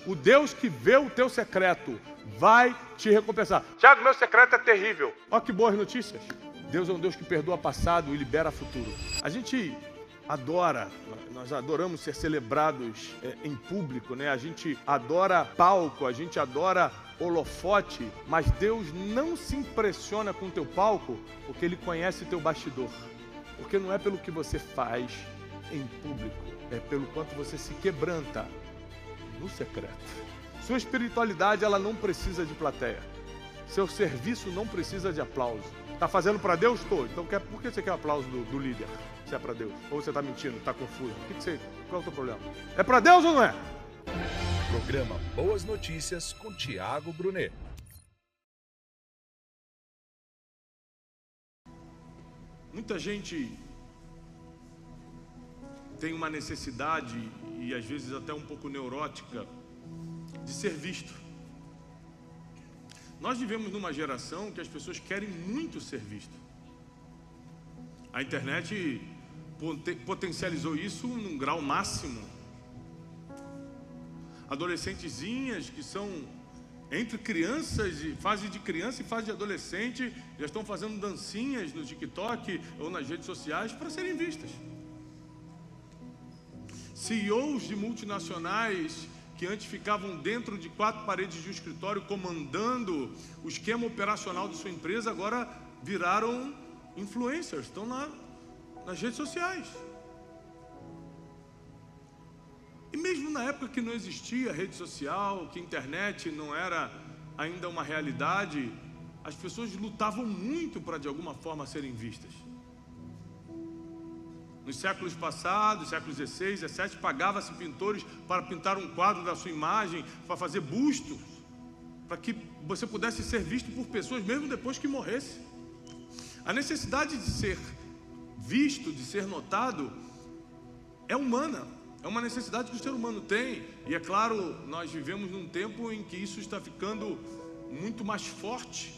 O Deus que vê o teu secreto vai te recompensar. Tiago, meu secreto é terrível. Olha que boas notícias. Deus é um Deus que perdoa passado e libera futuro. A gente adora, nós adoramos ser celebrados em público, né? A gente adora palco, a gente adora holofote, mas Deus não se impressiona com o teu palco porque Ele conhece teu bastidor. Porque não é pelo que você faz em público, é pelo quanto você se quebranta no secreto. Sua espiritualidade, ela não precisa de plateia. Seu serviço não precisa de aplauso. Tá fazendo para Deus? Tô. Então por que você quer o aplauso do líder? Se é para Deus. Ou você tá mentindo, tá confuso. Qual é o teu problema? É para Deus ou não é? Programa Boas Notícias com Tiago Brunet. Muita gente tem uma necessidade, e às vezes até um pouco neurótica, de ser visto. Nós vivemos numa geração que as pessoas querem muito ser visto. A internet potencializou isso num grau máximo. Adolescentezinhas que são entre crianças, fase de criança e fase de adolescente, já estão fazendo dancinhas no TikTok ou nas redes sociais para serem vistas. CEOs de multinacionais que antes ficavam dentro de 4 paredes de um escritório comandando o esquema operacional de sua empresa, agora viraram influencers, estão nas redes sociais. E mesmo na época que não existia rede social, que a internet não era ainda uma realidade, as pessoas lutavam muito para de alguma forma serem vistas. Nos séculos passados, séculos XVI, XVII, pagava-se pintores para pintar um quadro da sua imagem, para fazer bustos, para que você pudesse ser visto por pessoas mesmo depois que morresse. A necessidade de ser visto, de ser notado, é humana, é uma necessidade que o ser humano tem. E é claro, nós vivemos num tempo em que isso está ficando muito mais forte,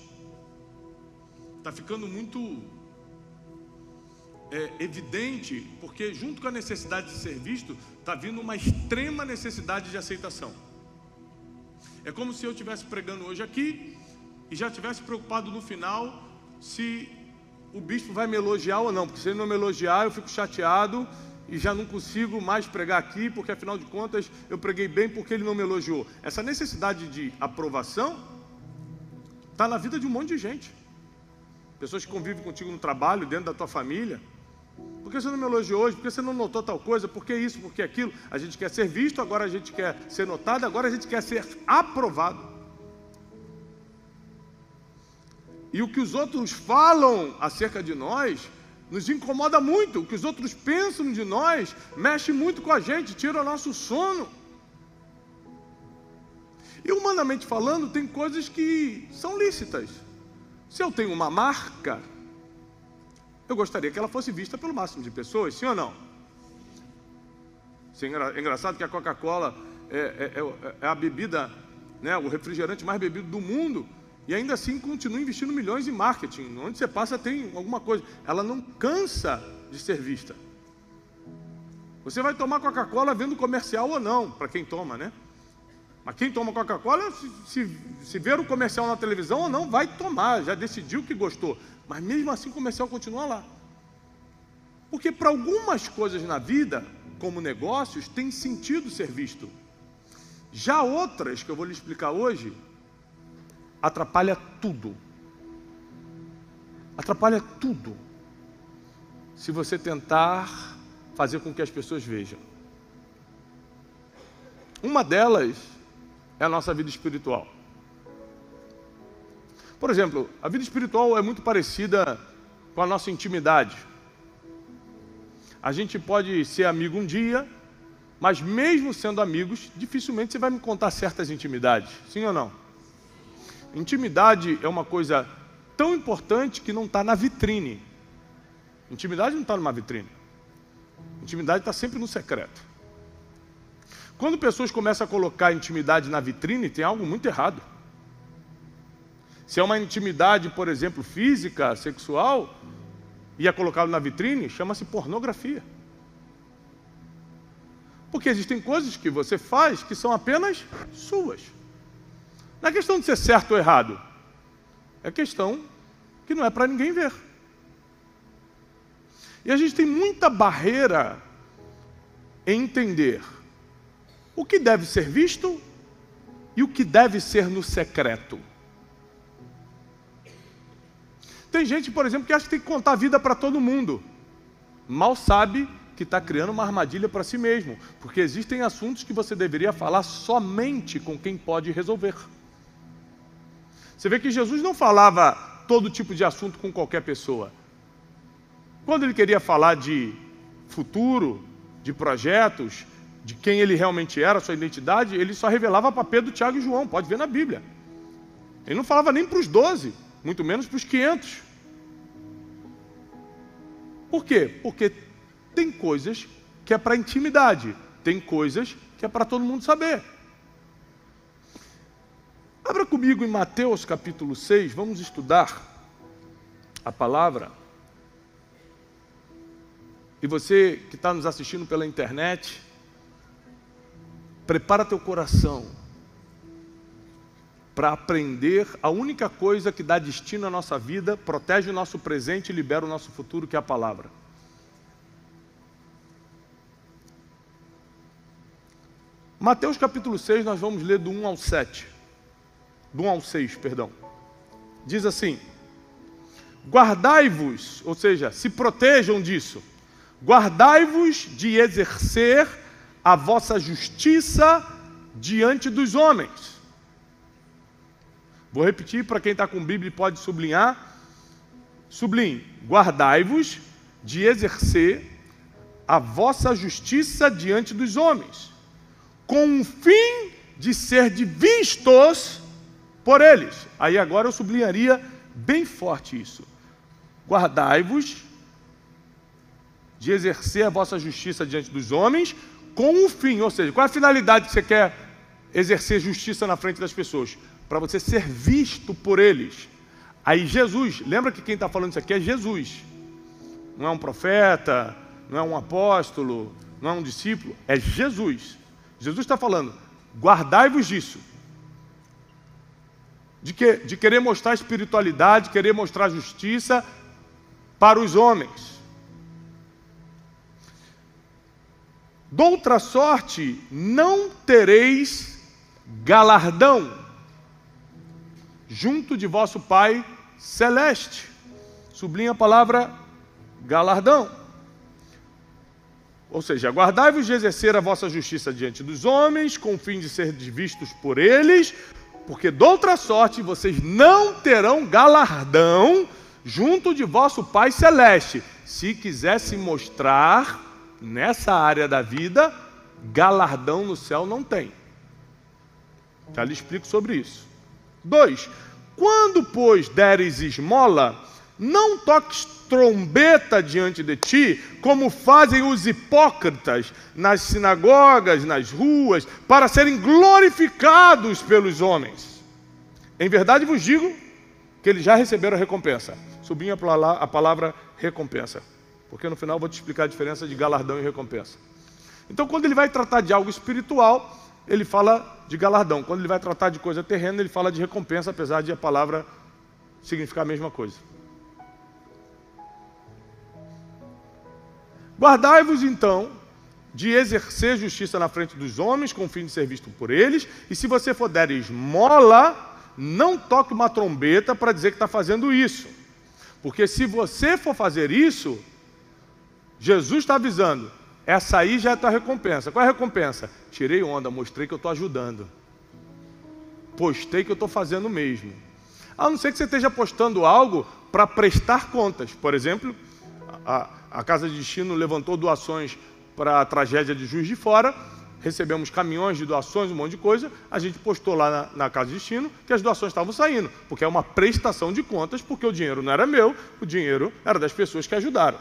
está ficando muito evidente, porque junto com a necessidade de ser visto, está vindo uma extrema necessidade de aceitação. É como se eu estivesse pregando hoje aqui e já estivesse preocupado no final se o bispo vai me elogiar ou não, porque se ele não me elogiar eu fico chateado e já não consigo mais pregar aqui, porque afinal de contas eu preguei bem porque ele não me elogiou. Essa necessidade de aprovação está na vida de um monte de gente. Pessoas que convivem contigo no trabalho, dentro da tua família. Por que você não me elogiou hoje? Por que você não notou tal coisa? Por que isso? Por que aquilo? A gente quer ser visto, agora a gente quer ser notado, agora a gente quer ser aprovado. E o que os outros falam acerca de nós nos incomoda muito. O que os outros pensam de nós mexe muito com a gente, tira o nosso sono. E humanamente falando, tem coisas que são lícitas. Se eu tenho uma marca, eu gostaria que ela fosse vista pelo máximo de pessoas, sim ou não? Sim, é engraçado que a Coca-Cola é a bebida, né, o refrigerante mais bebido do mundo, e ainda assim continua investindo milhões em marketing. Onde você passa tem alguma coisa. Ela não cansa de ser vista. Você vai tomar Coca-Cola vendo comercial ou não, para quem toma, né? Mas quem toma Coca-Cola, se ver o comercial na televisão ou não, vai tomar, já decidiu que gostou. Mas mesmo assim o comercial continua lá. Porque para algumas coisas na vida, como negócios, tem sentido ser visto. Já outras, que eu vou lhe explicar hoje, atrapalha tudo. Atrapalha tudo. Se você tentar fazer com que as pessoas vejam. Uma delas é a nossa vida espiritual. Por exemplo, a vida espiritual é muito parecida com a nossa intimidade. A gente pode ser amigo um dia, mas mesmo sendo amigos, dificilmente você vai me contar certas intimidades. Sim ou não? Intimidade é uma coisa tão importante que não está na vitrine. Intimidade não está numa vitrine. Intimidade está sempre no secreto. Quando pessoas começam a colocar intimidade na vitrine, tem algo muito errado. Se é uma intimidade, por exemplo, física, sexual, e é colocado na vitrine, chama-se pornografia. Porque existem coisas que você faz que são apenas suas. Não é questão de ser certo ou errado. É questão que não é para ninguém ver. E a gente tem muita barreira em entender o que deve ser visto e o que deve ser no secreto. Tem gente, por exemplo, que acha que tem que contar a vida para todo mundo. Mal sabe que está criando uma armadilha para si mesmo, porque existem assuntos que você deveria falar somente com quem pode resolver. Você vê que Jesus não falava todo tipo de assunto com qualquer pessoa. Quando ele queria falar de futuro, de projetos, de quem ele realmente era, sua identidade, ele só revelava para Pedro, Tiago e João, pode ver na Bíblia. Ele não falava nem para os 12, muito menos para os 500. Por quê? Porque tem coisas que é para intimidade, tem coisas que é para todo mundo saber. Abra comigo em Mateus capítulo 6, vamos estudar a palavra. E você que está nos assistindo pela internet, prepara teu coração para aprender a única coisa que dá destino à nossa vida, protege o nosso presente e libera o nosso futuro, que é a palavra. Mateus capítulo 6, nós vamos ler do 1 ao 7. Do 1 ao 6, perdão. Diz assim: guardai-vos, ou seja, se protejam disso. Guardai-vos de exercer a vossa justiça diante dos homens. Vou repetir para quem está com Bíblia e pode sublinhar. Sublinhe. Guardai-vos de exercer a vossa justiça diante dos homens, com o fim de ser vistos por eles. Aí agora eu sublinharia bem forte isso. Guardai-vos de exercer a vossa justiça diante dos homens, com o fim, ou seja, qual é a finalidade que você quer exercer justiça na frente das pessoas? Para você ser visto por eles. Aí Jesus, lembra que quem está falando isso aqui é Jesus. Não é um profeta, não é um apóstolo, não é um discípulo, é Jesus. Jesus está falando, guardai-vos disso. De querer mostrar espiritualidade, querer mostrar justiça para os homens. Doutra sorte, não tereis galardão junto de vosso Pai Celeste. Sublinha a palavra galardão. Ou seja, guardai-vos de exercer a vossa justiça diante dos homens, com o fim de ser vistos por eles, porque doutra sorte vocês não terão galardão junto de vosso Pai Celeste. Se quisesse mostrar nessa área da vida, galardão no céu não tem. Já lhe explico sobre isso. 2. Quando, pois, deres esmola, não toques trombeta diante de ti, como fazem os hipócritas nas sinagogas, nas ruas, para serem glorificados pelos homens. Em verdade vos digo que eles já receberam a recompensa. Sublinha a palavra recompensa, porque no final eu vou te explicar a diferença de galardão e recompensa. Então, quando ele vai tratar de algo espiritual, ele fala de galardão. Quando ele vai tratar de coisa terrena, ele fala de recompensa, apesar de a palavra significar a mesma coisa. Guardai-vos, então, de exercer justiça na frente dos homens, com o fim de ser visto por eles, e se você for der esmola, não toque uma trombeta para dizer que está fazendo isso. Porque se você for fazer isso, Jesus está avisando, essa aí já é a tua recompensa. Qual é a recompensa? Tirei onda, mostrei que eu estou ajudando. Postei que eu estou fazendo mesmo. A não ser que você esteja postando algo para prestar contas. Por exemplo, a Casa de Destino levantou doações para a tragédia de Juiz de Fora, recebemos caminhões de doações, um monte de coisa, a gente postou lá na Casa de Destino que as doações estavam saindo, porque é uma prestação de contas, porque o dinheiro não era meu, o dinheiro era das pessoas que ajudaram.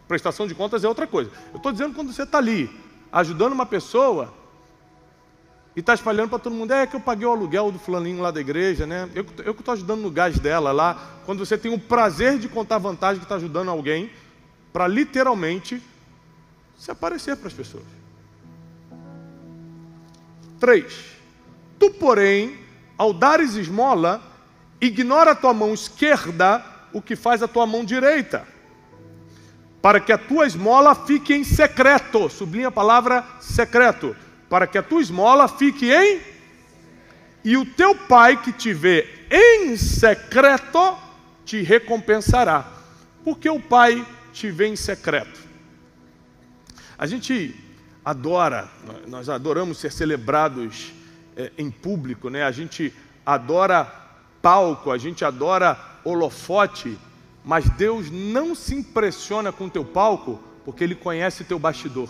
Prestação de contas é outra coisa. Eu estou dizendo quando você está ali, ajudando uma pessoa, e está espalhando para todo mundo, é que eu paguei o aluguel do fulaninho lá da igreja, né? Eu que estou ajudando no gás dela lá, quando você tem o prazer de contar vantagem que está ajudando alguém, para literalmente se aparecer para as pessoas. 3. Tu, porém, ao dares esmola, ignora a tua mão esquerda o que faz a tua mão direita, para que a tua esmola fique em secreto. Sublinha a palavra secreto. Para que a tua esmola fique em... E o teu pai que te vê em secreto te recompensará. Porque o pai te vê em secreto. A gente adora, nós adoramos ser celebrados em público, né? A gente adora palco, a gente adora holofote, mas Deus não se impressiona com o teu palco, porque Ele conhece teu bastidor.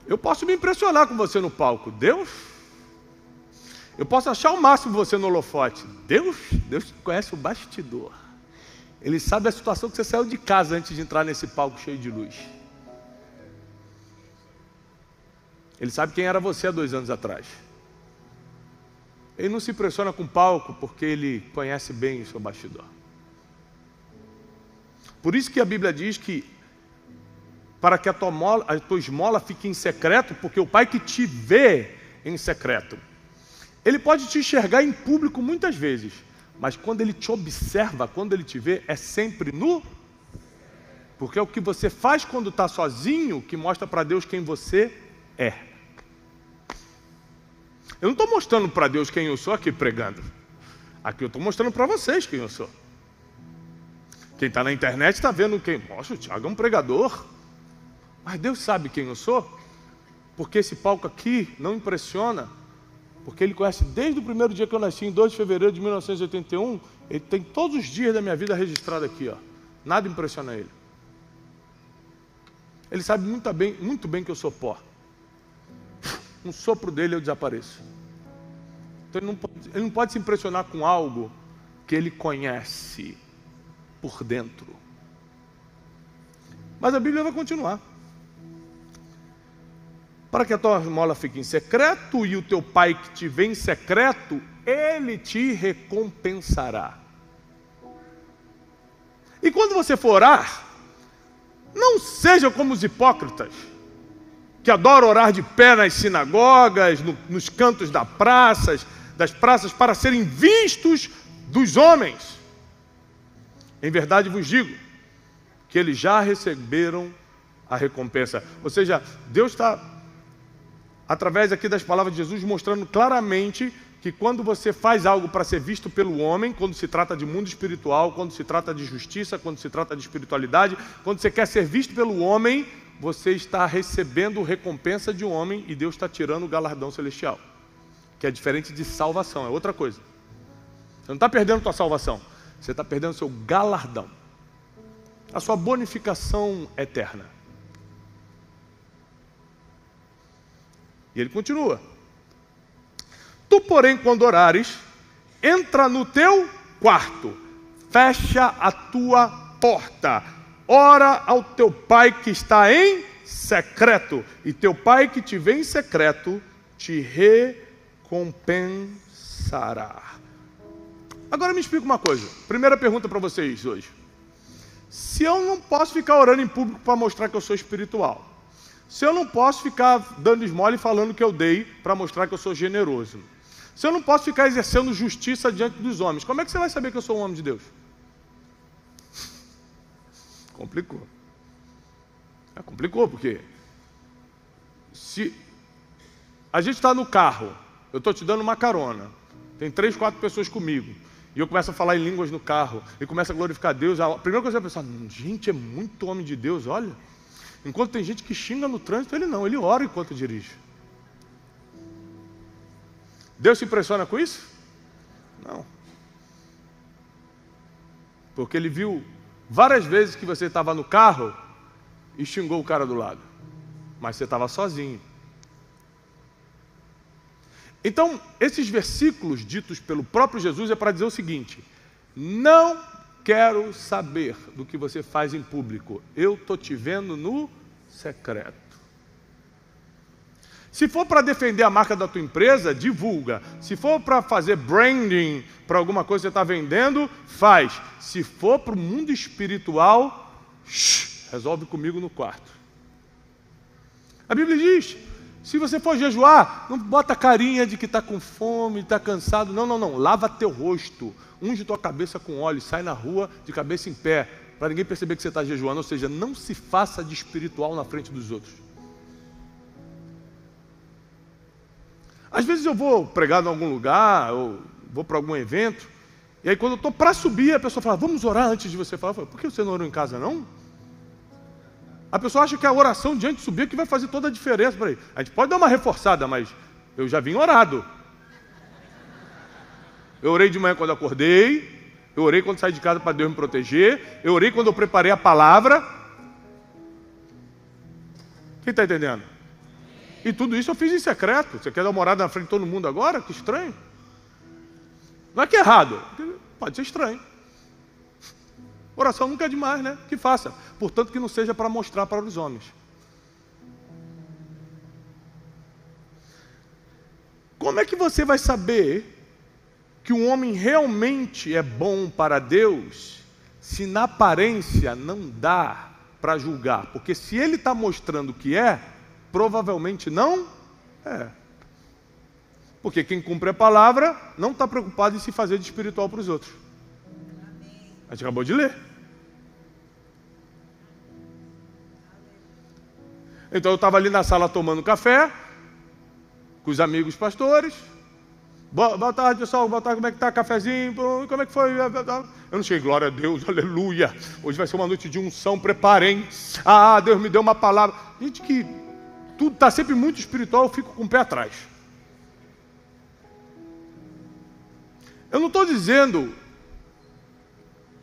Eu posso me impressionar com você no palco, Deus? Eu posso achar o máximo você no holofote, Deus conhece o bastidor. Ele sabe a situação que você saiu de casa antes de entrar nesse palco cheio de luz. Ele sabe quem era você há 2 anos atrás. Ele não se impressiona com o palco porque Ele conhece bem o seu bastidor. Por isso que a Bíblia diz que para que a tua esmola fique em secreto, porque o Pai que te vê em secreto, Ele pode te enxergar em público muitas vezes, mas quando Ele te observa, quando Ele te vê, é sempre nu. Porque é o que você faz quando está sozinho que mostra para Deus quem você é. Eu não estou mostrando para Deus quem eu sou aqui pregando. Aqui eu estou mostrando para vocês quem eu sou. Quem está na internet está vendo quem... Nossa, o Thiago é um pregador. Mas Deus sabe quem eu sou. Porque esse palco aqui não impressiona. Porque Ele conhece desde o primeiro dia que eu nasci, em 2 de fevereiro de 1981. Ele tem todos os dias da minha vida registrado aqui, ó. Nada impressiona Ele. Ele sabe muito bem que eu sou pó. Um sopro dele eu desapareço. Então ele não pode se impressionar com algo que Ele conhece por dentro. Mas a Bíblia vai continuar. Para que a tua esmola fique em secreto e o teu pai que te vê em secreto, Ele te recompensará. E quando você for orar, não seja como os hipócritas, que adoram orar de pé nas sinagogas, nos cantos das praças, para serem vistos dos homens. Em verdade vos digo, que eles já receberam a recompensa. Ou seja, Deus está, através aqui das palavras de Jesus, mostrando claramente que quando você faz algo para ser visto pelo homem, quando se trata de mundo espiritual, quando se trata de justiça, quando se trata de espiritualidade, quando você quer ser visto pelo homem, você está recebendo recompensa de um homem e Deus está tirando o galardão celestial, que é diferente de salvação, é outra coisa. Você não está perdendo a sua salvação, você está perdendo o seu galardão, a sua bonificação eterna. E ele continua. Tu, porém, quando orares, entra no teu quarto, fecha a tua porta, ora ao teu pai que está em secreto, e teu pai que te vê em secreto te recompensará. Agora me explica uma coisa. Primeira pergunta para vocês hoje. Se eu não posso ficar orando em público para mostrar que eu sou espiritual, se eu não posso ficar dando esmola e falando que eu dei para mostrar que eu sou generoso, se eu não posso ficar exercendo justiça diante dos homens, como é que você vai saber que eu sou um homem de Deus? Complicou. Complicou, porque se a gente está no carro, eu estou te dando uma carona, tem 3, 4 pessoas comigo, e eu começo a falar em línguas no carro, e começo a glorificar Deus, a primeira coisa que você vai pensar, gente, é muito homem de Deus, olha. Enquanto tem gente que xinga no trânsito, ele não, ele ora enquanto dirige. Deus se impressiona com isso? Não. Porque Ele viu várias vezes que você estava no carro e xingou o cara do lado, mas você estava sozinho. Então, esses versículos ditos pelo próprio Jesus é para dizer o seguinte: não quero saber do que você faz em público, eu estou te vendo no secreto. Se for para defender a marca da tua empresa, divulga. Se for para fazer branding para alguma coisa que você está vendendo, faz. Se for para o mundo espiritual, resolve comigo no quarto. A Bíblia diz, se você for jejuar, não bota carinha de que está com fome, está cansado. Não. Lava teu rosto, unge tua cabeça com óleo, sai na rua de cabeça em pé, para ninguém perceber que você está jejuando. Ou seja, não se faça de espiritual na frente dos outros. Às vezes eu vou pregar em algum lugar, ou vou para algum evento, e aí quando eu estou para subir, a pessoa fala, vamos orar antes de você falar. Eu falo, por que você não orou em casa não? A pessoa acha que a oração diante de subir é que vai fazer toda a diferença para ele. A gente pode dar uma reforçada, mas eu já vim orado. Eu orei de manhã quando acordei, eu orei quando saí de casa para Deus me proteger, eu orei quando eu preparei a palavra. Quem está entendendo? E tudo isso eu fiz em secreto. Você quer dar uma orada na frente de todo mundo agora? Que estranho. Não é que é errado, pode ser estranho. Oração nunca é demais, né? Que faça. Portanto, que não seja para mostrar para os homens. Como é que você vai saber que um homem realmente é bom para Deus, se na aparência não dá para julgar? Porque se ele está mostrando que é, provavelmente não é. Porque quem cumpre a palavra não está preocupado em se fazer de espiritual para os outros. A gente acabou de ler. Então eu estava ali na sala tomando café, com os amigos pastores. Boa tarde, pessoal, boa tarde, como é que está? Cafezinho, como é que foi? Eu não cheguei, glória a Deus, aleluia. Hoje vai ser uma noite de unção, preparem. Ah, Deus me deu uma palavra. Gente que tudo está sempre muito espiritual, eu fico com o pé atrás. Eu não estou dizendo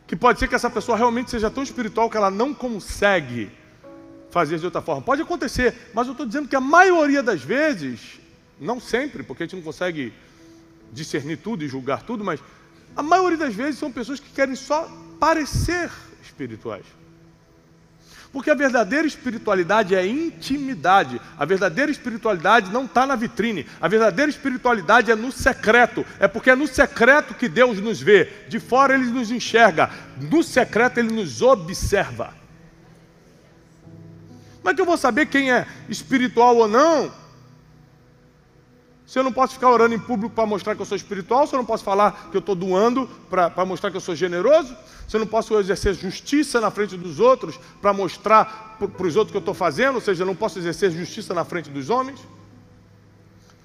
que pode ser que essa pessoa realmente seja tão espiritual que ela não consegue fazer de outra forma. Pode acontecer, mas eu estou dizendo que a maioria das vezes, não sempre, porque a gente não consegue discernir tudo e julgar tudo, mas a maioria das vezes são pessoas que querem só parecer espirituais. Porque a verdadeira espiritualidade é intimidade. A verdadeira espiritualidade não está na vitrine. A verdadeira espiritualidade é no secreto. É porque é no secreto que Deus nos vê. De fora Ele nos enxerga. No secreto Ele nos observa. Como é que eu vou saber quem é espiritual ou não? Se eu não posso ficar orando em público para mostrar que eu sou espiritual, se eu não posso falar que eu estou doando para mostrar que eu sou generoso, se eu não posso exercer justiça na frente dos outros para mostrar para os outros que eu estou fazendo, ou seja, eu não posso exercer justiça na frente dos homens.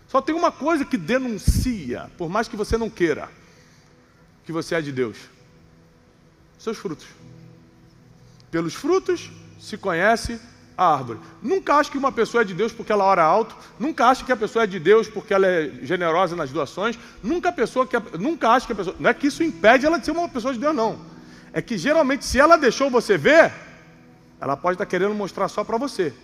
Só tem uma coisa que denuncia, por mais que você não queira, que você é de Deus: seus frutos. Pelos frutos se conhece a árvore. Nunca ache que uma pessoa é de Deus porque ela ora alto. Nunca ache que a pessoa é de Deus porque ela é generosa nas doações. Nunca ache que a pessoa... Não é que isso impede ela de ser uma pessoa de Deus, não. É que geralmente, se ela deixou você ver, ela pode estar querendo mostrar só para você.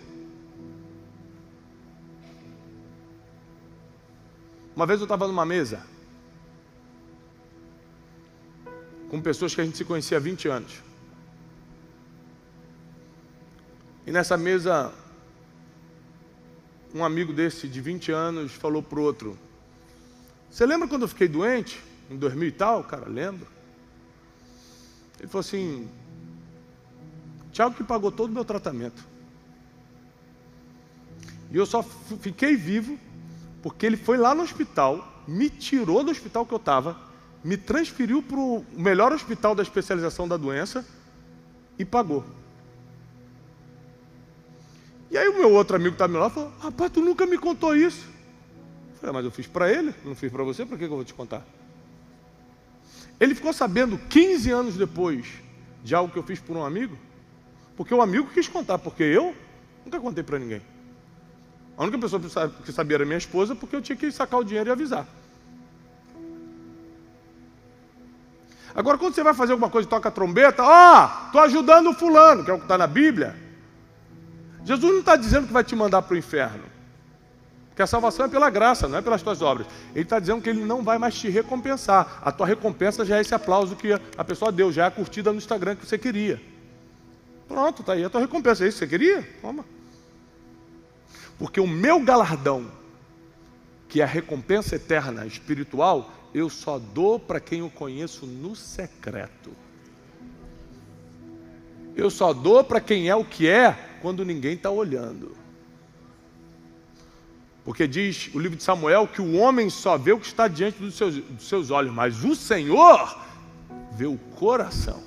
Uma vez eu estava numa mesa com pessoas que a gente se conhecia há 20 anos. E nessa mesa, um amigo desse de 20 anos falou para o outro: você lembra quando eu fiquei doente? Em 2000 e tal? Cara, lembro. Ele falou assim: Tiago que pagou todo o meu tratamento. E eu só fiquei vivo porque ele foi lá no hospital, me tirou do hospital que eu estava, me transferiu para o melhor hospital da especialização da doença e pagou. E aí o meu outro amigo que estava lá falou: rapaz, tu nunca me contou isso. Eu falei: mas eu fiz para ele, não fiz para você, para que eu vou te contar? Ele ficou sabendo 15 anos depois de algo que eu fiz por um amigo, porque o amigo quis contar, porque eu nunca contei para ninguém. A única pessoa que sabia era minha esposa, porque eu tinha que sacar o dinheiro e avisar. Agora, quando você vai fazer alguma coisa e toca a trombeta, estou ajudando o fulano, que é o que está na Bíblia. Jesus não está dizendo que vai te mandar para o inferno, porque a salvação é pela graça, não é pelas tuas obras. Ele está dizendo que Ele não vai mais te recompensar. A tua recompensa já é esse aplauso que a pessoa deu, já é a curtida no Instagram que você queria. Pronto, está aí a tua recompensa. É isso que você queria? Toma. Porque o meu galardão, que é a recompensa eterna, espiritual, eu só dou para quem eu conheço no secreto. Eu só dou para quem é o que é quando ninguém está olhando. Porque diz o livro de Samuel que o homem só vê o que está diante dos seus olhos, mas o Senhor vê o coração.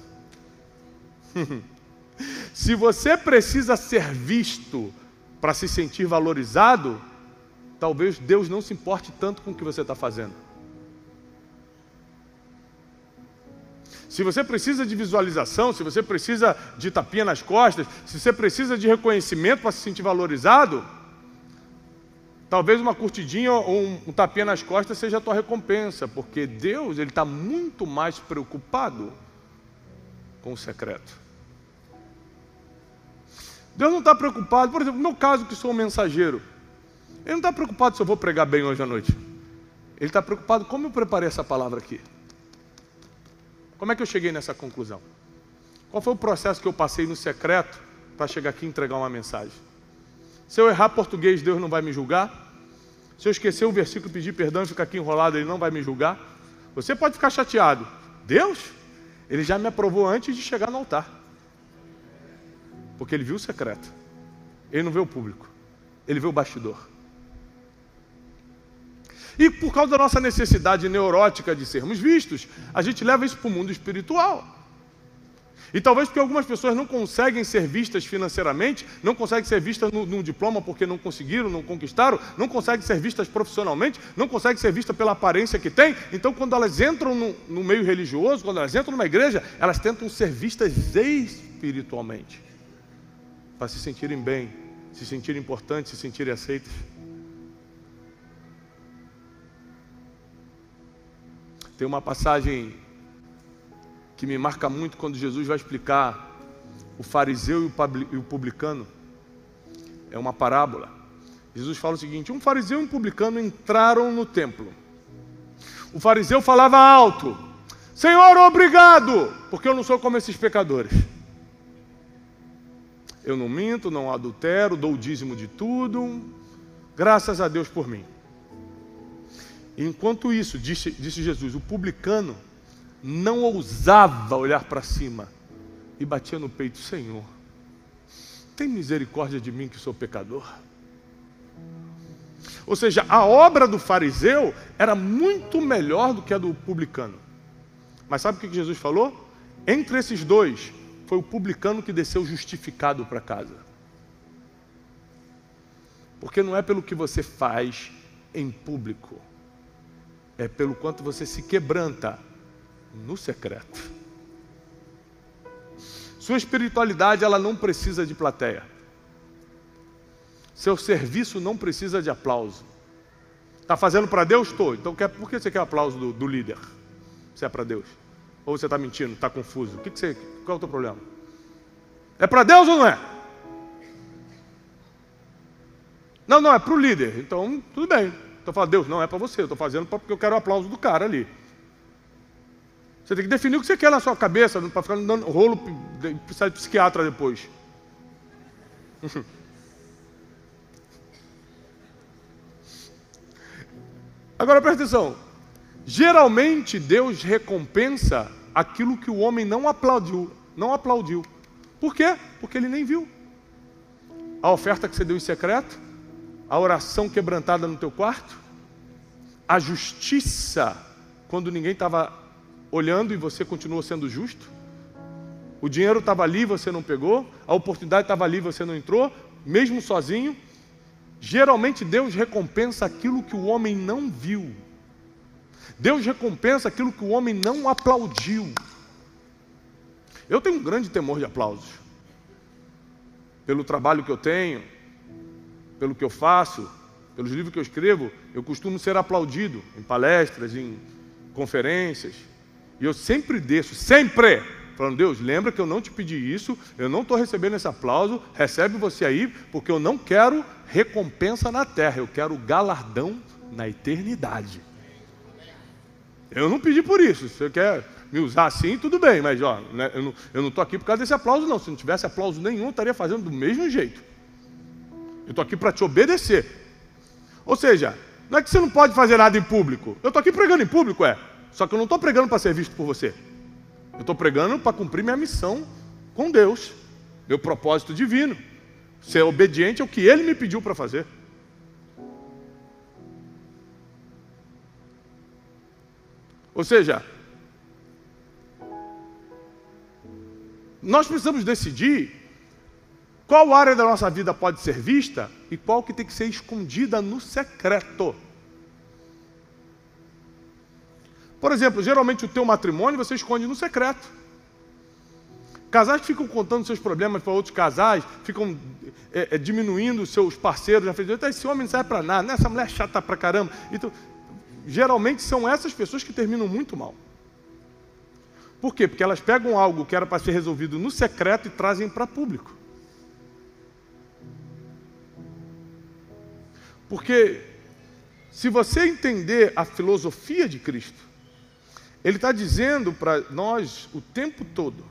Se você precisa ser visto para se sentir valorizado, talvez Deus não se importe tanto com o que você está fazendo. Se você precisa de visualização, se você precisa de tapinha nas costas, se você precisa de reconhecimento para se sentir valorizado, talvez uma curtidinha ou um tapinha nas costas seja a tua recompensa, porque Deus, Ele está muito mais preocupado com o secreto. Deus não está preocupado, por exemplo, no meu caso que sou um mensageiro, Ele não está preocupado se eu vou pregar bem hoje à noite. Ele está preocupado como eu preparei essa palavra aqui. Como é que eu cheguei nessa conclusão? Qual foi o processo que eu passei no secreto para chegar aqui e entregar uma mensagem? Se eu errar português, Deus não vai me julgar. Se eu esquecer um versículo e pedir perdão e ficar aqui enrolado, Ele não vai me julgar. Você pode ficar chateado. Deus, Ele já me aprovou antes de chegar no altar. Porque Ele viu o secreto. Ele não vê o público. Ele vê o bastidor. E por causa da nossa necessidade neurótica de sermos vistos, a gente leva isso para o mundo espiritual. E talvez porque algumas pessoas não conseguem ser vistas financeiramente, não conseguem ser vistas no diploma porque não conseguiram, não conquistaram, não conseguem ser vistas profissionalmente, não conseguem ser vistas pela aparência que têm. Então, quando elas entram no meio religioso, quando elas entram numa igreja, elas tentam ser vistas espiritualmente, para se sentirem bem, se sentirem importantes, se sentirem aceitas. Tem uma passagem que me marca muito quando Jesus vai explicar o fariseu e o publicano. É uma parábola. Jesus fala o seguinte: um fariseu e um publicano entraram no templo. O fariseu falava alto: Senhor, obrigado, porque eu não sou como esses pecadores. Eu não minto, não adultero, dou o dízimo de tudo. Graças a Deus por mim. Enquanto isso, disse Jesus, o publicano não ousava olhar para cima e batia no peito: Senhor, tem misericórdia de mim que sou pecador. Ou seja, a obra do fariseu era muito melhor do que a do publicano. Mas sabe o que Jesus falou? Entre esses dois, foi o publicano que desceu justificado para casa. Porque não é pelo que você faz em público, é pelo quanto você se quebranta no secreto. Sua espiritualidade, ela não precisa de plateia. Seu serviço não precisa de aplauso. Está fazendo para Deus? Estou. Então por que você quer aplauso do líder? Se é para Deus. Ou você está mentindo, está confuso? Qual é o teu problema? É para Deus ou não é? Não, é para o líder. Então, tudo bem. Estou falando: Deus, não é para você. Eu estou fazendo porque eu quero o aplauso do cara ali. Você tem que definir o que você quer na sua cabeça, para ficar dando rolo, precisar de psiquiatra depois. Agora presta atenção. Geralmente Deus recompensa aquilo que o homem não aplaudiu. Por quê? Porque ele nem viu. A oferta que você deu em secreto, a oração quebrantada no teu quarto, a justiça quando ninguém estava olhando e você continuou sendo justo, o dinheiro estava ali e você não pegou, a oportunidade estava ali e você não entrou, mesmo sozinho. Geralmente Deus recompensa aquilo que o homem não viu. Deus recompensa aquilo que o homem não aplaudiu. Eu tenho um grande temor de aplausos. Pelo trabalho que eu tenho, pelo que eu faço, pelos livros que eu escrevo, eu costumo ser aplaudido em palestras, em conferências. E eu sempre desço, falando: Deus, lembra que eu não te pedi isso, eu não estou recebendo esse aplauso, recebe você aí, porque eu não quero recompensa na terra, eu quero galardão na eternidade. Eu não pedi por isso. Se você quer me usar assim, tudo bem, mas ó, né, eu não estou aqui por causa desse aplauso não. Se não tivesse aplauso nenhum, eu estaria fazendo do mesmo jeito. Eu estou aqui para te obedecer. Ou seja, não é que você não pode fazer nada em público. Eu estou aqui pregando em público, só que eu não estou pregando para ser visto por você. Eu estou pregando para cumprir minha missão com Deus, meu propósito divino, ser obediente ao que Ele me pediu para fazer. Ou seja, nós precisamos decidir qual área da nossa vida pode ser vista e qual que tem que ser escondida no secreto. Por exemplo, geralmente o teu matrimônio você esconde no secreto. Casais que ficam contando seus problemas para outros casais, ficam diminuindo os seus parceiros na frente. Esse homem não serve para nada, né? Essa mulher é chata pra caramba. Então, geralmente são essas pessoas que terminam muito mal. Por quê? Porque elas pegam algo que era para ser resolvido no secreto e trazem para público. Porque se você entender a filosofia de Cristo, Ele está dizendo para nós o tempo todo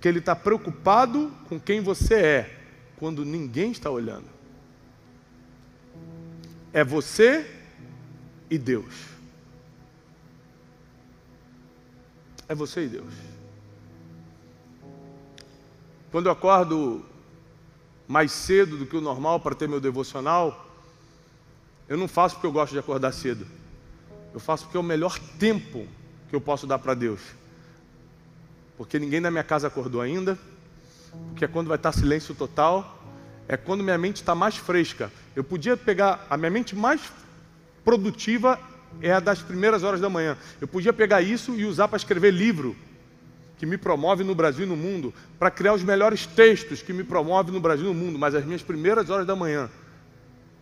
que Ele está preocupado com quem você é, quando ninguém está olhando. É você e Deus. É você e Deus. Quando eu acordo mais cedo do que o normal para ter meu devocional, eu não faço porque eu gosto de acordar cedo. Eu faço porque é o melhor tempo que eu posso dar para Deus. Porque ninguém na minha casa acordou ainda, porque é quando vai estar silêncio total, é quando minha mente está mais fresca. Eu podia pegar, a minha mente mais produtiva é a das primeiras horas da manhã. Eu podia pegar isso e usar para escrever livro, que me promove no Brasil e no mundo, para criar os melhores textos que me promove no Brasil e no mundo, mas as minhas primeiras horas da manhã,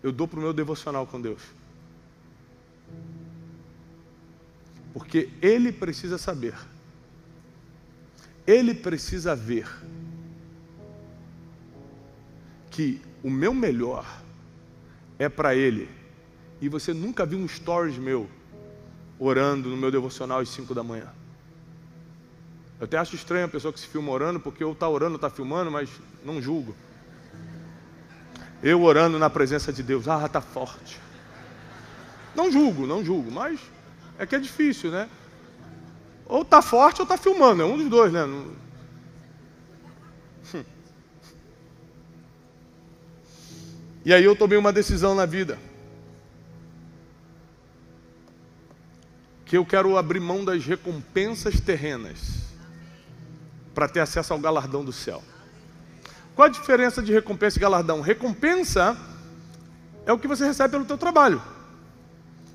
eu dou para o meu devocional com Deus. Porque Ele precisa saber. Ele precisa ver que o meu melhor é para Ele. E você nunca viu um stories meu orando no meu devocional às 5 da manhã. Eu até acho estranho a pessoa que se filma orando, porque ou está orando ou está filmando, mas não julgo. Eu orando na presença de Deus, está forte. Não julgo, mas é que é difícil, né? Ou está forte ou está filmando, é um dos dois, né? E aí eu tomei uma decisão na vida. Que eu quero abrir mão das recompensas terrenas para ter acesso ao galardão do céu. Qual a diferença de recompensa e galardão? Recompensa é o que você recebe pelo teu trabalho.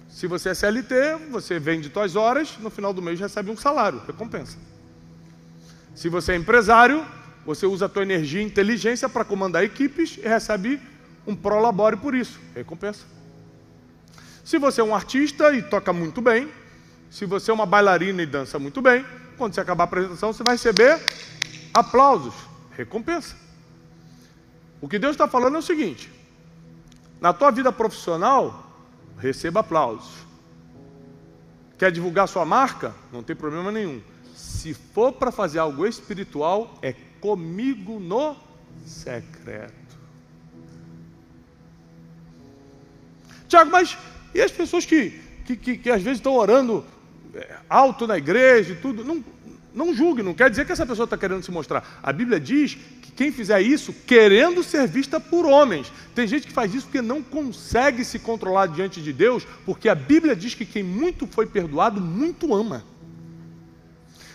Se você é CLT, você vende suas horas, no final do mês recebe um salário, recompensa. Se você é empresário, você usa a tua energia e inteligência para comandar equipes e recebe um prolabore por isso, recompensa. Se você é um artista e toca muito bem, se você é uma bailarina e dança muito bem, quando você acabar a apresentação, você vai receber aplausos, recompensa. O que Deus está falando é o seguinte: na tua vida profissional, receba aplausos. Quer divulgar sua marca? Não tem problema nenhum. Se for para fazer algo espiritual, é comigo no secreto. Tiago, mas e as pessoas que às vezes estão orando alto na igreja e tudo? Não julgue, não quer dizer que essa pessoa está querendo se mostrar. A Bíblia diz que quem fizer isso, querendo ser vista por homens. Tem gente que faz isso porque não consegue se controlar diante de Deus, porque a Bíblia diz que quem muito foi perdoado, muito ama.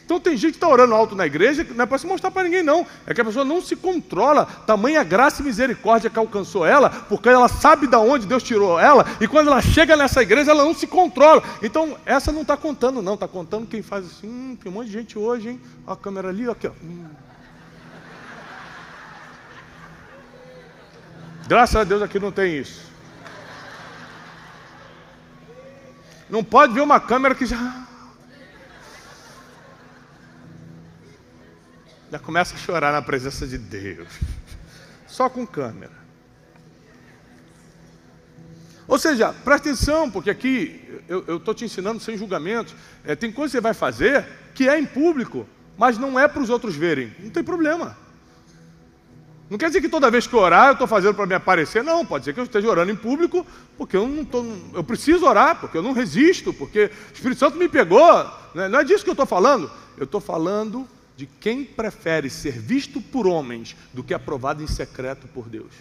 Então tem gente que está orando alto na igreja, não é para se mostrar para ninguém não, é que a pessoa não se controla, tamanha graça e misericórdia que alcançou ela, porque ela sabe de onde Deus tirou ela, e quando ela chega nessa igreja, ela não se controla. Então essa não está contando não, está contando quem faz assim, tem um monte de gente hoje, hein? Ó, a câmera ali, aqui, ó. Graças a Deus aqui não tem isso. Não pode ver uma câmera que já começa a chorar na presença de Deus. Só com câmera. Ou seja, presta atenção, porque aqui eu estou te ensinando sem julgamentos. Tem coisa que você vai fazer que é em público, mas não é para os outros verem. Não tem problema. Não quer dizer que toda vez que eu orar, eu estou fazendo para me aparecer. Não, pode ser que eu esteja orando em público, porque eu preciso orar, porque eu não resisto, porque o Espírito Santo me pegou. Não é disso que eu estou falando. Eu estou falando de quem prefere ser visto por homens do que aprovado em secreto por Deus.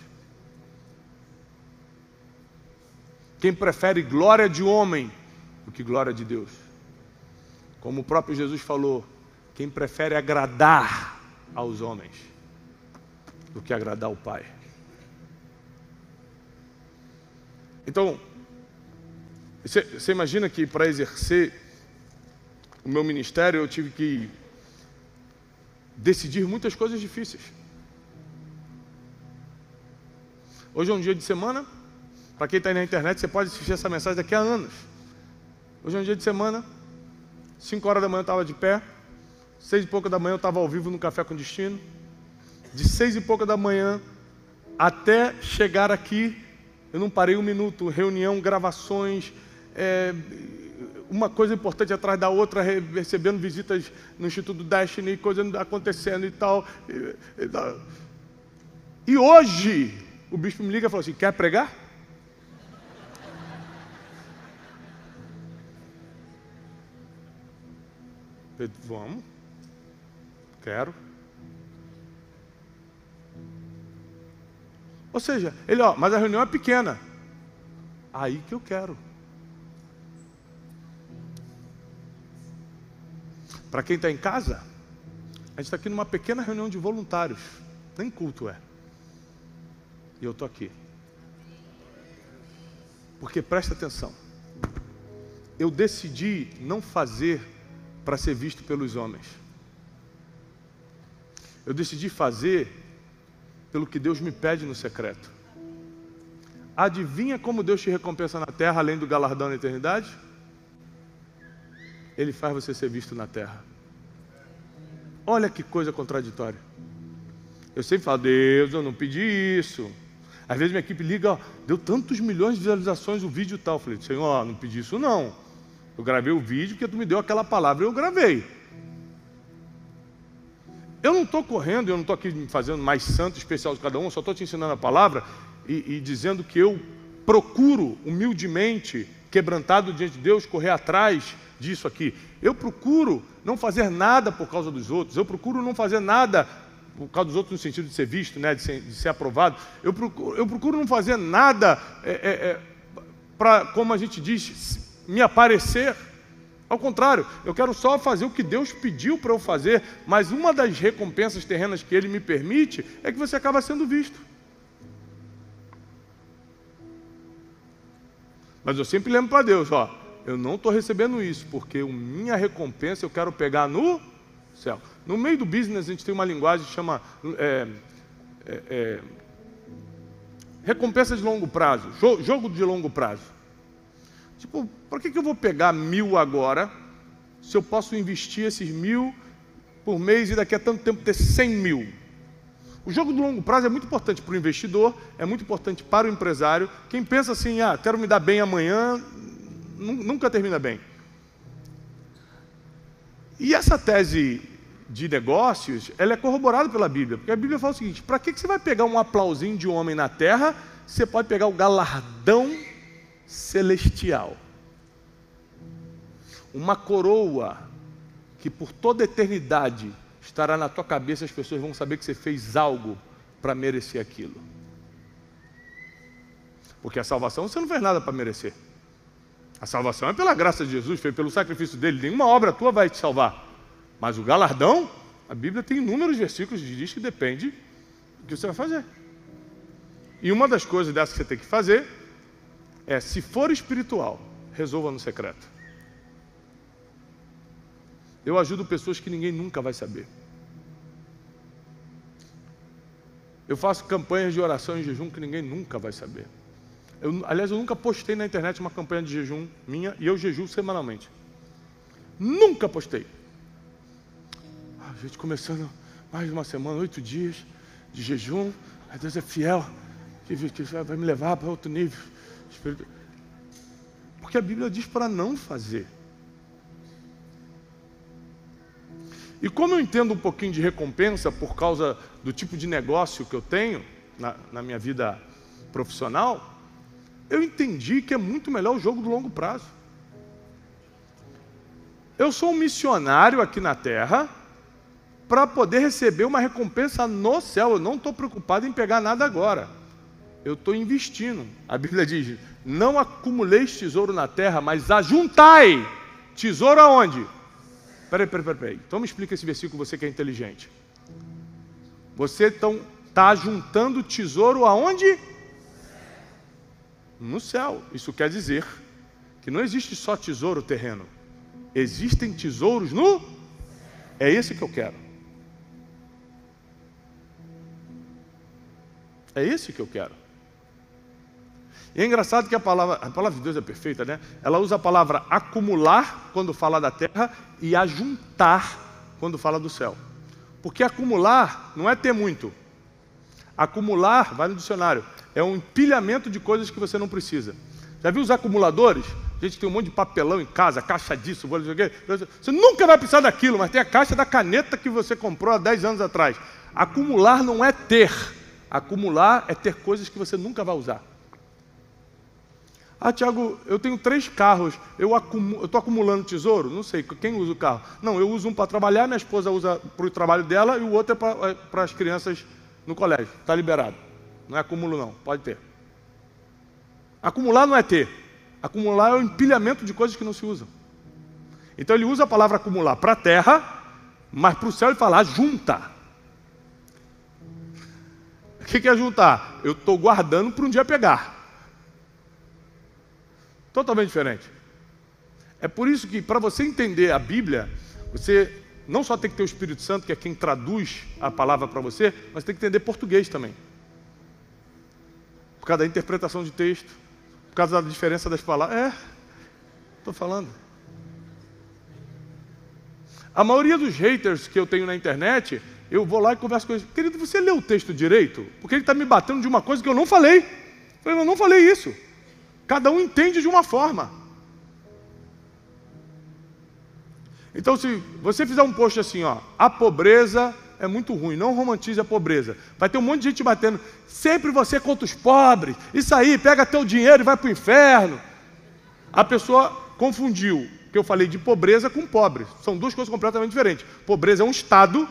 Quem prefere glória de homem do que glória de Deus. Como o próprio Jesus falou, quem prefere agradar aos homens do que agradar ao Pai. Então, você imagina que para exercer o meu ministério eu tive que decidir muitas coisas difíceis. Hoje é um dia de semana, para quem está aí na internet, você pode assistir essa mensagem daqui a anos. Hoje é um dia de semana, 5 horas da manhã eu estava de pé, 6 e pouca da manhã eu estava ao vivo no Café com Destino, de 6 e pouca da manhã até chegar aqui, eu não parei um minuto, reunião, gravações, uma coisa importante atrás da outra, recebendo visitas no Instituto Destiny, coisas acontecendo e tal. E hoje, o bispo me liga e falou assim, quer pregar? Eu disse, vamos, quero. Ou seja, ele, mas a reunião é pequena. Aí que eu quero. Para quem está em casa, a gente está aqui numa pequena reunião de voluntários. Nem culto é. E eu estou aqui. Porque presta atenção. Eu decidi não fazer para ser visto pelos homens. Eu decidi fazer pelo que Deus me pede no secreto. Adivinha como Deus te recompensa na terra, além do galardão na eternidade? Ele faz você ser visto na terra. Olha que coisa contraditória. Eu sempre falo, Deus, eu não pedi isso. Às vezes minha equipe liga, deu tantos milhões de visualizações o vídeo e tal. Eu falei, Senhor, não pedi isso não. Eu gravei o vídeo porque tu me deu aquela palavra e eu gravei. Eu não estou correndo, eu não estou aqui fazendo mais santo especial de cada um, eu só estou te ensinando a palavra e dizendo que eu procuro humildemente, quebrantado diante de Deus, correr atrás disso aqui. Eu procuro não fazer nada por causa dos outros, eu procuro não fazer nada por causa dos outros no sentido de ser visto, né, de ser aprovado. Eu procuro não fazer nada para, como a gente diz, me aparecer. Ao contrário, eu quero só fazer o que Deus pediu para eu fazer, mas uma das recompensas terrenas que Ele me permite é que você acaba sendo visto. Mas eu sempre lembro para Deus, eu não estou recebendo isso, porque a minha recompensa eu quero pegar no céu. No meio do business a gente tem uma linguagem que chama recompensa de longo prazo, jogo de longo prazo. Tipo, por que eu vou pegar 1.000 agora, se eu posso investir esses 1.000 por mês e daqui a tanto tempo ter 100.000? O jogo do longo prazo é muito importante para o investidor, é muito importante para o empresário. Quem pensa assim, quero me dar bem amanhã, nunca termina bem. E essa tese de negócios, ela é corroborada pela Bíblia, porque a Bíblia fala o seguinte, para que você vai pegar um aplausinho de um homem na terra, você pode pegar o galardão celestial, uma coroa que por toda a eternidade estará na tua cabeça, as pessoas vão saber que você fez algo para merecer aquilo. Porque a salvação você não fez nada para merecer. A salvação é pela graça de Jesus, foi pelo sacrifício dele, nenhuma obra tua vai te salvar. Mas o galardão, a Bíblia tem inúmeros versículos que diz que depende do que você vai fazer. E uma das coisas dessas que você tem que fazer se for espiritual, resolva no secreto. Eu ajudo pessoas que ninguém nunca vai saber. Eu faço campanhas de oração e jejum que ninguém nunca vai saber. Aliás, eu nunca postei na internet uma campanha de jejum minha e eu jejuo semanalmente. Nunca postei. A gente começando mais de uma semana, 8 dias de jejum. Deus é fiel, que vai me levar para outro nível. Porque a Bíblia diz para não fazer. E como eu entendo um pouquinho de recompensa por causa do tipo de negócio que eu tenho na minha vida profissional, eu entendi que é muito melhor o jogo do longo prazo. Eu sou um missionário aqui na terra para poder receber uma recompensa no céu. Eu não estou preocupado em pegar nada agora. Eu estou investindo. A Bíblia diz, não acumuleis tesouro na terra, mas ajuntai tesouro aonde? Peraí. Então me explica esse versículo, você que é inteligente. Você está juntando tesouro aonde? No céu. Isso quer dizer que não existe só tesouro terreno. Existem tesouros no... É esse que eu quero. É esse que eu quero. E é engraçado que a palavra de Deus é perfeita, né? Ela usa a palavra acumular quando fala da terra e ajuntar quando fala do céu. Porque acumular não é ter muito. Acumular, vai no dicionário, é um empilhamento de coisas que você não precisa. Já viu os acumuladores? A gente tem um monte de papelão em casa, caixa disso, você nunca vai precisar daquilo, mas tem a caixa da caneta que você comprou há 10 anos atrás. Acumular não é ter. Acumular é ter coisas que você nunca vai usar. Ah, Tiago, eu tenho 3 carros, eu estou acumulando tesouro? Não sei, quem usa o carro? Não, eu uso um para trabalhar, minha esposa usa para o trabalho dela e o outro é para as crianças no colégio. Está liberado. Não é acúmulo não, pode ter. Acumular não é ter. Acumular é o empilhamento de coisas que não se usam. Então ele usa a palavra acumular para a terra, mas para o céu ele fala junta. O que é juntar? Eu estou guardando para um dia pegar. Totalmente diferente. É por isso que, para você entender a Bíblia, você não só tem que ter o Espírito Santo, que é quem traduz a palavra para você, mas tem que entender português também. Por causa da interpretação de texto, por causa da diferença das palavras. Estou falando. A maioria dos haters que eu tenho na internet, eu vou lá e converso com eles. Querido, você leu o texto direito? Porque ele está me batendo de uma coisa que eu não falei. Eu falei, eu não falei isso. Cada um entende de uma forma. Então, se você fizer um post assim, ó, a pobreza é muito ruim, não romantize a pobreza. Vai ter um monte de gente batendo, sempre você contra os pobres, isso aí, pega teu dinheiro e vai para o inferno. A pessoa confundiu que eu falei de pobreza com pobre. São duas coisas completamente diferentes. Pobreza é um estado,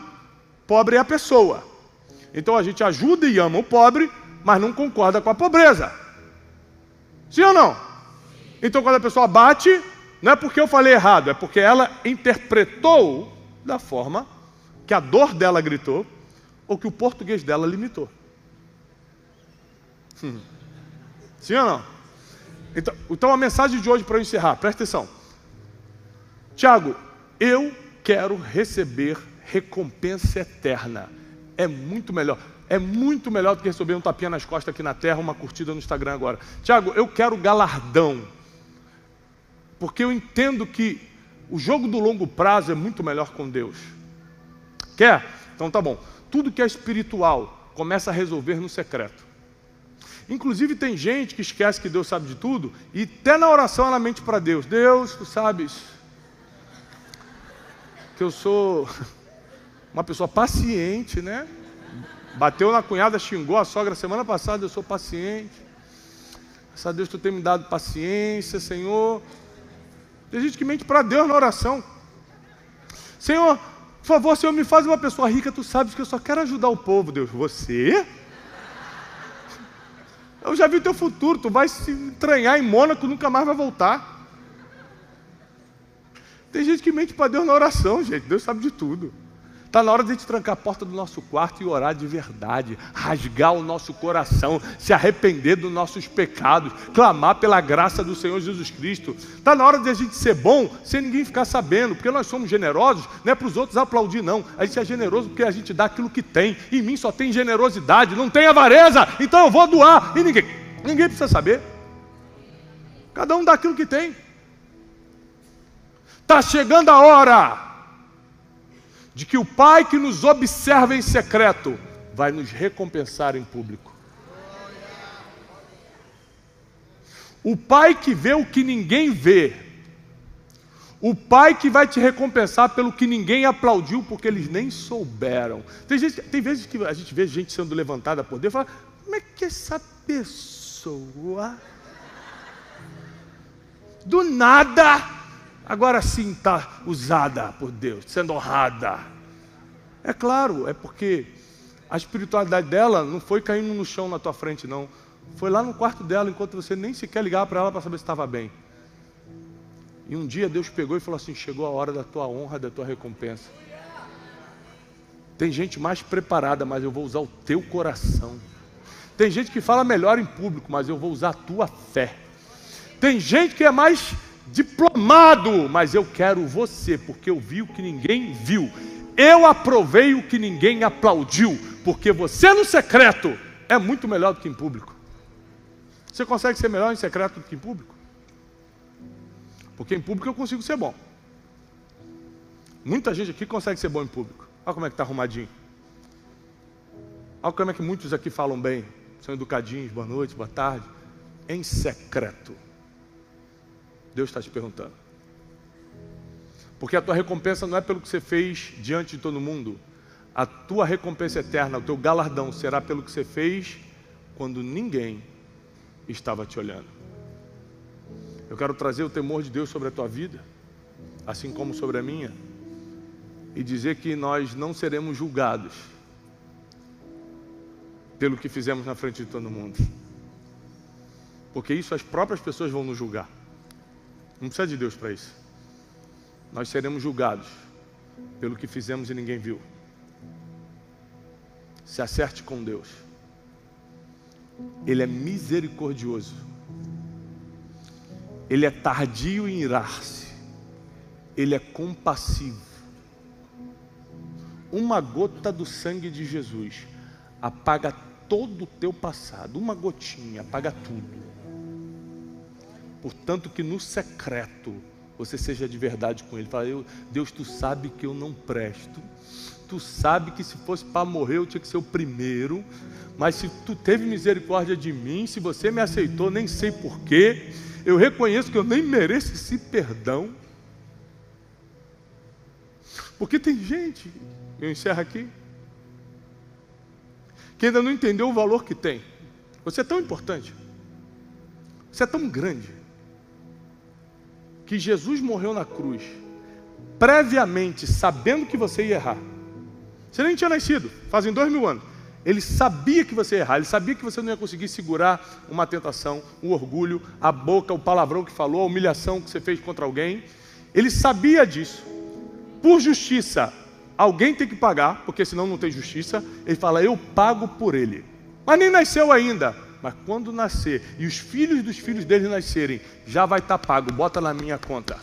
pobre é a pessoa. Então a gente ajuda e ama o pobre, mas não concorda com a pobreza. Sim ou não? Então quando a pessoa bate, não é porque eu falei errado, é porque ela interpretou da forma que a dor dela gritou ou que o português dela limitou. Sim ou não? Então a mensagem de hoje para eu encerrar, presta atenção. Tiago, eu quero receber recompensa eterna. É muito melhor. É muito melhor do que receber um tapinha nas costas aqui na terra, uma curtida no Instagram agora. Tiago, eu quero galardão. Porque eu entendo que o jogo do longo prazo é muito melhor com Deus. Quer? Então tá bom. Tudo que é espiritual começa a resolver no secreto. Inclusive tem gente que esquece que Deus sabe de tudo e até na oração ela mente para Deus. Deus, tu sabes que eu sou uma pessoa paciente, né? Bateu na cunhada, xingou a sogra semana passada, eu sou paciente. Graças a Deus tu tem me dado paciência, Senhor. Tem gente que mente para Deus na oração. Senhor, por favor, Senhor, me faz uma pessoa rica, tu sabes que eu só quero ajudar o povo, Deus. Você? Eu já vi o teu futuro, tu vai se entranhar em Mônaco, nunca mais vai voltar. Tem gente que mente para Deus na oração, gente. Deus sabe de tudo. Está na hora de a gente trancar a porta do nosso quarto e orar de verdade, rasgar o nosso coração, se arrepender dos nossos pecados, clamar pela graça do Senhor Jesus Cristo. Está na hora de a gente ser bom, sem ninguém ficar sabendo, porque nós somos generosos, não é para os outros aplaudir não, a gente é generoso porque a gente dá aquilo que tem, em mim só tem generosidade, não tem avareza, então eu vou doar, e ninguém precisa saber, cada um dá aquilo que tem. Está chegando a hora de que o Pai que nos observa em secreto vai nos recompensar em público. O Pai que vê o que ninguém vê. O Pai que vai te recompensar pelo que ninguém aplaudiu, porque eles nem souberam. Tem vezes que a gente vê gente sendo levantada por Deus e fala, como é que essa pessoa do nada agora sim está usada por Deus, sendo honrada? É claro, é porque a espiritualidade dela não foi caindo no chão na tua frente, não. Foi lá no quarto dela, enquanto você nem sequer ligava para ela para saber se estava bem. E um dia Deus pegou e falou assim: chegou a hora da tua honra, da tua recompensa. Tem gente mais preparada, mas eu vou usar o teu coração. Tem gente que fala melhor em público, mas eu vou usar a tua fé. Tem gente que é mais diplomado, mas eu quero você, porque eu vi o que ninguém viu. Eu aprovei o que ninguém aplaudiu, porque você no secreto é muito melhor do que em público. Você consegue ser melhor em secreto do que em público? Porque em público eu consigo ser bom. Muita gente aqui consegue ser bom em público. Olha como é que está arrumadinho. Olha como é que muitos aqui falam bem, são educadinhos, boa noite, boa tarde. Em secreto. Deus está te perguntando. Porque a tua recompensa não é pelo que você fez diante de todo mundo. A tua recompensa eterna, o teu galardão será pelo que você fez quando ninguém estava te olhando. Eu quero trazer o temor de Deus sobre a tua vida, assim como sobre a minha, e dizer que nós não seremos julgados pelo que fizemos na frente de todo mundo. Porque isso as próprias pessoas vão nos julgar. Não precisa de Deus para isso. Nós seremos julgados pelo que fizemos e ninguém viu. Se acerte com Deus. Ele é misericordioso. Ele é tardio em irar-se. Ele é compassivo. Uma gota do sangue de Jesus apaga todo o teu passado. Uma gotinha apaga tudo. Portanto, que no secreto você seja de verdade com Ele. Fala: Deus, tu sabe que eu não presto. Tu sabe que se fosse para morrer eu tinha que ser o primeiro. Mas se tu teve misericórdia de mim, se você me aceitou, nem sei porquê, eu reconheço que eu nem mereço esse perdão. Porque tem gente, eu encerro aqui, que ainda não entendeu o valor que tem. Você é tão importante, você é tão grande, que Jesus morreu na cruz, previamente sabendo que você ia errar. Você nem tinha nascido, fazem 2000 anos. Ele sabia que você ia errar, ele sabia que você não ia conseguir segurar uma tentação, o orgulho, a boca, o palavrão que falou, a humilhação que você fez contra alguém. Ele sabia disso. Por justiça, alguém tem que pagar, porque senão não tem justiça. Ele fala: eu pago por ele. Mas nem nasceu ainda. Mas quando nascer e os filhos dos filhos dele nascerem, já vai estar pago, bota na minha conta.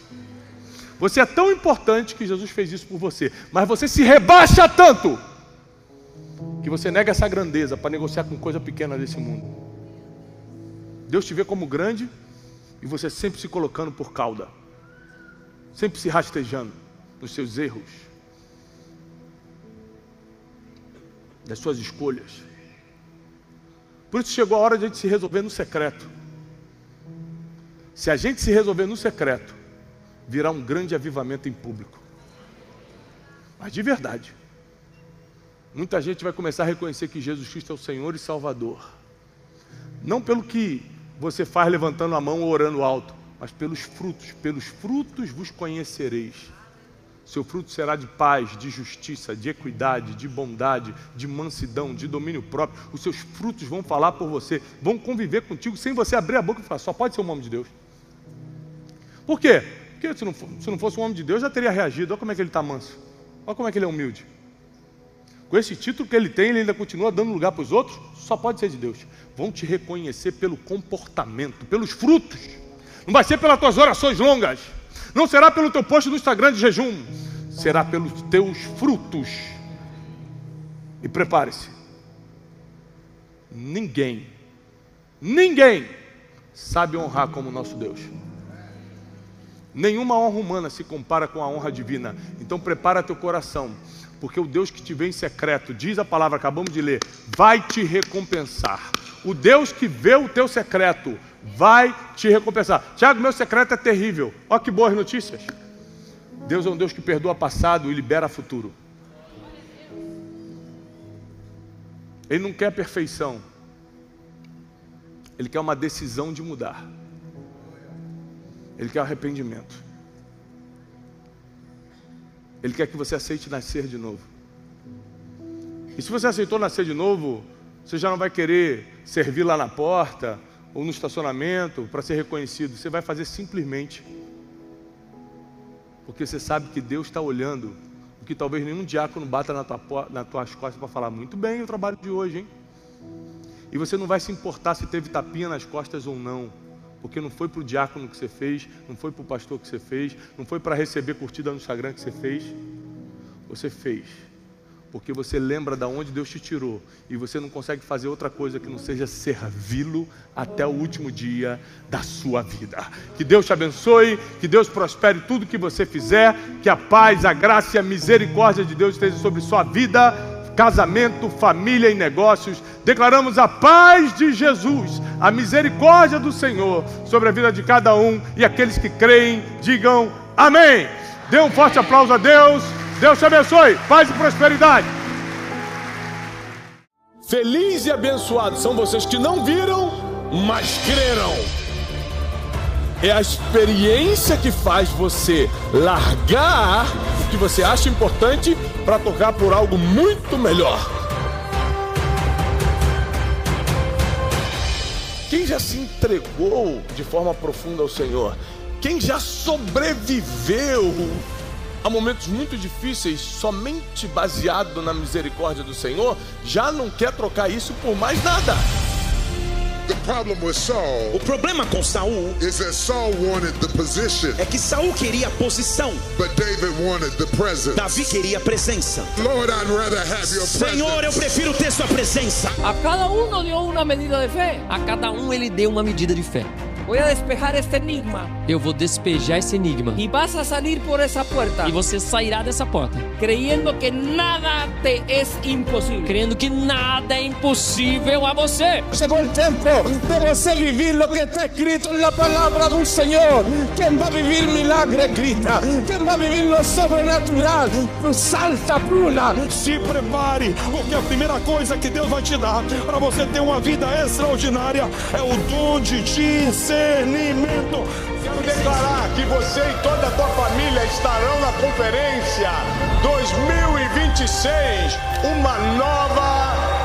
Você é tão importante que Jesus fez isso por você, mas você se rebaixa tanto que você nega essa grandeza para negociar com coisa pequena desse mundo. Deus te vê como grande e você sempre se colocando por cauda, sempre se rastejando nos seus erros, das suas escolhas. Por isso chegou a hora de a gente se resolver no secreto. Se a gente se resolver no secreto, virá um grande avivamento em público. Mas de verdade. Muita gente vai começar a reconhecer que Jesus Cristo é o Senhor e Salvador. Não pelo que você faz levantando a mão ou orando alto, mas pelos frutos. Pelos frutos vos conhecereis. Seu fruto será de paz, de justiça, de equidade, de bondade, de mansidão, de domínio próprio. Os seus frutos vão falar por você, vão conviver contigo sem você abrir a boca e falar: só pode ser um homem de Deus. Por quê? Porque se não fosse um homem de Deus, já teria reagido. Olha como é que ele está manso. Olha como é que ele é humilde. Com esse título que ele tem, ele ainda continua dando lugar para os outros. Só pode ser de Deus. Vão te reconhecer pelo comportamento, pelos frutos. Não vai ser pelas tuas orações longas. Não será pelo teu post no Instagram de jejum. Será pelos teus frutos. E prepare-se. Ninguém sabe honrar como o nosso Deus. Nenhuma honra humana se compara com a honra divina. Então prepara teu coração, porque o Deus que te vê em secreto, diz a palavra, acabamos de ler, vai te recompensar. O Deus que vê o teu secreto vai te recompensar. Tiago, meu secreto é terrível. Olha que boas notícias. Deus é um Deus que perdoa passado e libera futuro. Ele não quer perfeição. Ele quer uma decisão de mudar. Ele quer arrependimento. Ele quer que você aceite nascer de novo. E se você aceitou nascer de novo, você já não vai querer servir lá na porta ou no estacionamento para ser reconhecido. Você vai fazer simplesmente Porque você sabe que Deus está olhando, o que talvez nenhum diácono bata nas tuas costas para falar, muito bem o trabalho de hoje, hein? E você não vai se importar se teve tapinha nas costas ou não, porque não foi para o diácono que você fez, não foi para o pastor que você fez, não foi para receber curtida no Instagram que você fez. Você fez porque você lembra de onde Deus te tirou, e você não consegue fazer outra coisa que não seja servi-lo até o último dia da sua vida. Que Deus te abençoe, que Deus prospere tudo que você fizer, que a paz, a graça e a misericórdia de Deus esteja sobre sua vida, casamento, família e negócios. Declaramos a paz de Jesus, a misericórdia do Senhor sobre a vida de cada um, e aqueles que creem, digam amém. Dê um forte aplauso a Deus. Deus te abençoe, paz e prosperidade. Feliz e abençoado são vocês que não viram, mas creram. É a experiência que faz você largar o que você acha importante para tocar por algo muito melhor. Quem já se entregou de forma profunda ao Senhor? Quem já sobreviveu a momentos muito difíceis somente baseado na misericórdia do Senhor, já não quer trocar isso por mais nada. O problema com Saul é que Saul queria a posição, Davi queria a presença. Senhor, eu prefiro ter sua presença. A cada um deu uma medida de fé. A cada um ele deu uma medida de fé. Vou despejar este enigma. Eu vou despejar esse enigma. E vas a salir por essa porta. E você sairá dessa porta. Creyendo que nada te é impossível. Crendo que nada é impossível a você. Chegou o tempo de você viver o que está escrito na palavra do Senhor. Quem vai viver milagre grita. Quem vai viver no sobrenatural salta, pula. Se prepare, porque a primeira coisa que Deus vai te dar para você ter uma vida extraordinária é o dom de discernimento. Quero declarar que você e toda a tua família estarão na conferência 2026, uma nova